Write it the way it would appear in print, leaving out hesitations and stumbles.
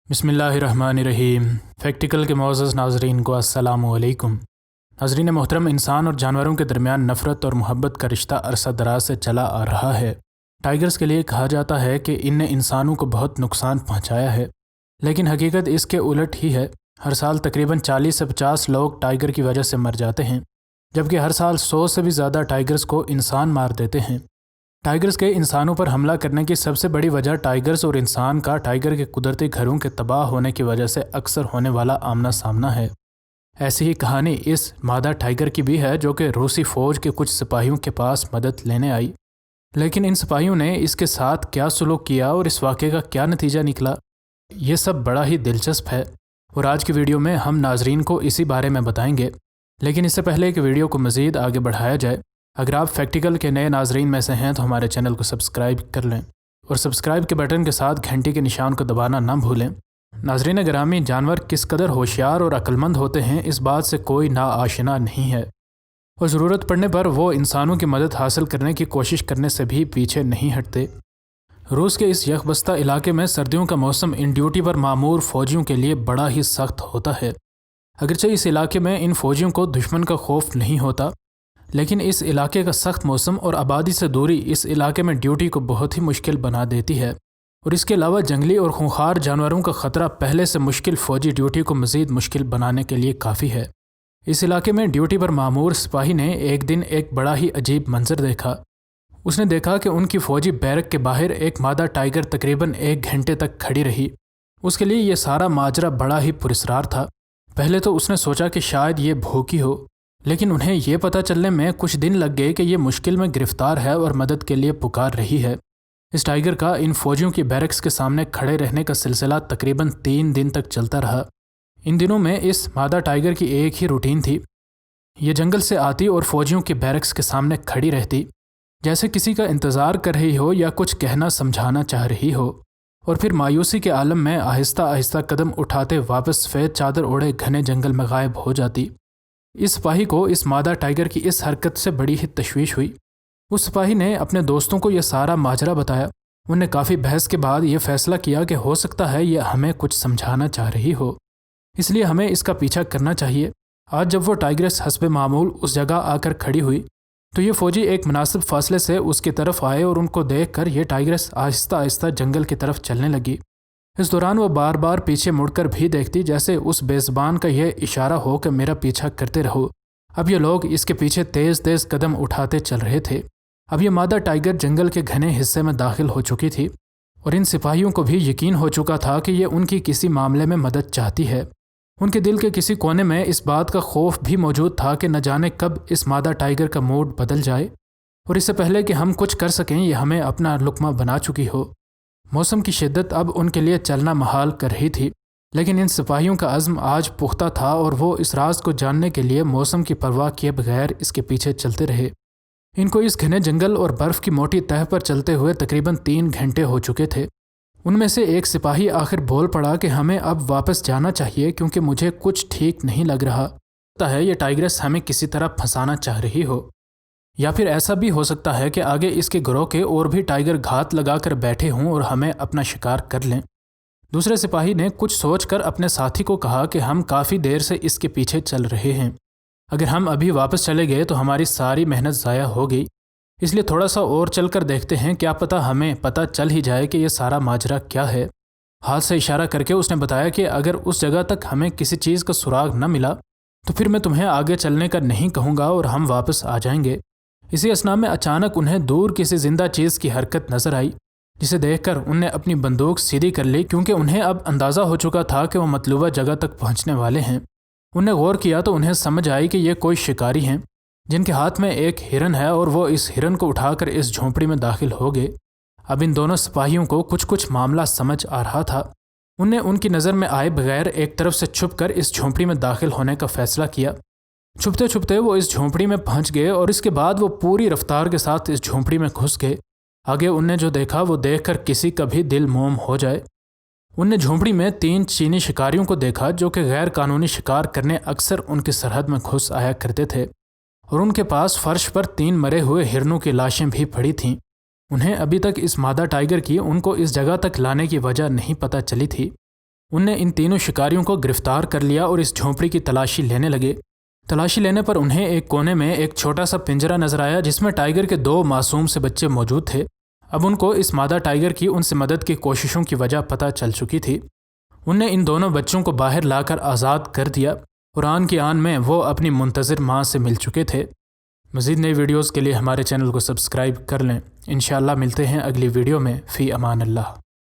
बिस्मिल्लाहिर्रहमानिर्रहीम। फैक्टिकल के मोअज़्ज़ज़ नाज़रीन को अस्सलामु अलैकुम। नाज़रीन मोहतरम, इंसान और जानवरों के दरमियान नफ़रत और मोहब्बत का रिश्ता अरसा दराज से चला आ रहा है। टाइगर्स के लिए कहा जाता है कि इनने इंसानों को बहुत नुकसान पहुंचाया है, लेकिन हकीकत इसके उलट ही है। हर साल तकरीबन 40 से 50 लोग टाइगर की वजह से मर जाते हैं, जबकि हर साल 100 से भी ज़्यादा टाइगर्स को इंसान मार देते हैं। टाइगर्स के इंसानों पर हमला करने की सबसे बड़ी वजह टाइगर्स और इंसान का टाइगर के कुदरती घरों के तबाह होने की वजह से अक्सर होने वाला आमना सामना है। ऐसी ही कहानी इस मादा टाइगर की भी है, जो कि रूसी फ़ौज के कुछ सिपाहियों के पास मदद लेने आई। लेकिन इन सिपाहियों ने इसके साथ क्या सलूक किया और इस वाक़े का क्या नतीजा निकला, ये सब बड़ा ही दिलचस्प है और आज की वीडियो में हम नाजरीन को इसी बारे में बताएंगे। लेकिन इससे पहले कि वीडियो को मज़ीद आगे बढ़ाया जाए, अगर आप फैक्टिकल के नए नाजरीन में से हैं तो हमारे चैनल को सब्सक्राइब कर लें और सब्सक्राइब के बटन के साथ घंटी के निशान को दबाना ना भूलें। नाजरीन गिरामी, जानवर किस कदर होशियार और अक्लमंद होते हैं इस बात से कोई ना आशना नहीं है और ज़रूरत पड़ने पर वो इंसानों की मदद हासिल करने की कोशिश करने से भी पीछे नहीं हटते। रूस के इस यकबस्ता इलाके में सर्दियों का मौसम इन ड्यूटी पर मामूर फ़ौजियों के लिए बड़ा ही सख्त होता है। अगरचे इस इलाके में इन फ़ौजियों को दुश्मन का खौफ नहीं होता, लेकिन इस इलाके का सख्त मौसम और आबादी से दूरी इस इलाके में ड्यूटी को बहुत ही मुश्किल बना देती है और इसके अलावा जंगली और खूंखार जानवरों का ख़तरा पहले से मुश्किल फ़ौजी ड्यूटी को मज़ीद मुश्किल बनाने के लिए काफ़ी है। इस इलाके में ड्यूटी पर मामूर सिपाही ने एक दिन एक बड़ा ही अजीब मंजर देखा। उसने देखा कि उनकी फ़ौजी बैरक के बाहर एक मादा टाइगर तकरीबन 1 घंटे तक खड़ी रही। उसके लिए ये सारा माजरा बड़ा ही पुरस्कार था। पहले तो उसने सोचा कि शायद ये भूखी हो, लेकिन उन्हें यह पता चलने में कुछ दिन लग गए कि ये मुश्किल में गिरफ्तार है और मदद के लिए पुकार रही है। इस टाइगर का इन फ़ौजियों की बैरक्स के सामने खड़े रहने का सिलसिला तकरीबन 3 दिन तक चलता रहा। इन दिनों में इस मादा टाइगर की एक ही रूटीन थी। ये जंगल से आती और फ़ौजियों के बैरक्स के सामने खड़ी रहती, जैसे किसी का इंतज़ार कर रही हो या कुछ कहना समझाना चाह रही हो, और फिर मायूसी के आलम में आहिस्ता आहिस्ता कदम उठाते वापस सफ़ेद चादर ओढ़े घने जंगल में गायब हो जाती। इस सिपाही को इस मादा टाइगर की इस हरकत से बड़ी ही तशवीश हुई। उस सिपाही ने अपने दोस्तों को यह सारा माजरा बताया। उन्हें काफ़ी बहस के बाद ये फैसला किया कि हो सकता है यह हमें कुछ समझाना चाह रही हो, इसलिए हमें इसका पीछा करना चाहिए। आज जब वो टाइग्रेस हस्बे मामूल उस जगह आकर खड़ी हुई तो ये फ़ौजी एक मुनासिब फासले से उसकी तरफ आए और उनको देख कर ये टाइग्रेस आहिस्ता आहिस्ता जंगल की तरफ चलने लगी। इस दौरान वो बार बार पीछे मुड़कर भी देखती, जैसे उस बेज़बान का यह इशारा हो कि मेरा पीछा करते रहो। अब ये लोग इसके पीछे तेज़ तेज़ कदम उठाते चल रहे थे। अब ये मादा टाइगर जंगल के घने हिस्से में दाखिल हो चुकी थी और इन सिपाहियों को भी यकीन हो चुका था कि ये उनकी किसी मामले में मदद चाहती है। उनके दिल के किसी कोने में इस बात का खौफ भी मौजूद था कि न जाने कब इस मादा टाइगर का मूड बदल जाए और इससे पहले कि हम कुछ कर सकें ये हमें अपना लुक्मा बना चुकी हो। मौसम की शिद्दत अब उनके लिए चलना महाल कर रही थी, लेकिन इन सिपाहियों का अज़्म आज पुख्ता था और वो इस राज को जानने के लिए मौसम की परवाह किए बगैर इसके पीछे चलते रहे। इनको इस घने जंगल और बर्फ़ की मोटी तह पर चलते हुए तकरीबन 3 घंटे हो चुके थे। उनमें से एक सिपाही आखिर बोल पड़ा कि हमें अब वापस जाना चाहिए, क्योंकि मुझे कुछ ठीक नहीं लग रहा। लगता है ये टाइग्रेस हमें किसी तरह फंसाना चाह रही हो, या फिर ऐसा भी हो सकता है कि आगे इसके गिरोह के और भी टाइगर घात लगाकर बैठे हों और हमें अपना शिकार कर लें। दूसरे सिपाही ने कुछ सोचकर अपने साथी को कहा कि हम काफ़ी देर से इसके पीछे चल रहे हैं। अगर हम अभी वापस चले गए तो हमारी सारी मेहनत ज़ाया हो गई, इसलिए थोड़ा सा और चल कर देखते हैं, क्या पता हमें पता चल ही जाए कि यह सारा माजरा क्या है। हाथ से इशारा करके उसने बताया कि अगर उस जगह तक हमें किसी चीज़ का सुराग न मिला तो फिर मैं तुम्हें आगे चलने का नहीं कहूँगा और हम वापस आ जाएंगे। इसी असना में अचानक उन्हें दूर किसी जिंदा चीज़ की हरकत नजर आई, जिसे देखकर उन्हें अपनी बंदूक सीधी कर ली, क्योंकि उन्हें अब अंदाज़ा हो चुका था कि वो मतलूबा जगह तक पहुंचने वाले हैं। उन्हें गौर किया तो उन्हें समझ आई कि ये कोई शिकारी हैं जिनके हाथ में एक हिरन है और वो इस हिरन को उठाकर इस झोंपड़ी में दाखिल हो गए। अब इन दोनों सिपाहियों को कुछ कुछ मामला समझ आ रहा था। उन्हें उनकी नज़र में आए बगैर एक तरफ से छुपकर इस झोंपड़ी में दाखिल होने का फैसला किया। छुपते छुपते वो इस झोंपड़ी में पहुंच गए और इसके बाद वो पूरी रफ्तार के साथ इस झोंपड़ी में घुस गए। आगे उनने जो देखा वो देखकर किसी का भी दिल मोम हो जाए। उनने झोंपड़ी में 3 चीनी शिकारियों को देखा, जो कि गैर कानूनी शिकार करने अक्सर उनकी सरहद में घुस आया करते थे, और उनके पास फर्श पर 3 मरे हुए हिरनों की लाशें भी पड़ी थीं। उन्हें अभी तक इस मादा टाइगर की उनको इस जगह तक लाने की वजह नहीं पता चली थी। ان نے ان تینوں شکاریوں کو گرفتار کر لیا اور اس جھونپڑی کی تلاشی لینے لگے۔ تلاشی لینے پر انہیں ایک کونے میں ایک چھوٹا سا پنجرہ نظر آیا جس میں ٹائیگر کے 2 معصوم سے بچے موجود تھے۔ اب ان کو اس مادہ ٹائیگر کی ان سے مدد کی کوششوں کی وجہ پتہ چل چکی تھی۔ ان نے ان دونوں بچوں کو باہر لا کر آزاد کر دیا اور آن کی آن میں وہ اپنی منتظر ماں سے مل چکے تھے۔ مزید نئی ویڈیوز کے لیے ہمارے چینل کو سبسکرائب کر لیں۔ انشاءاللہ ملتے ہیں اگلی ویڈیو میں۔ فی امان اللہ۔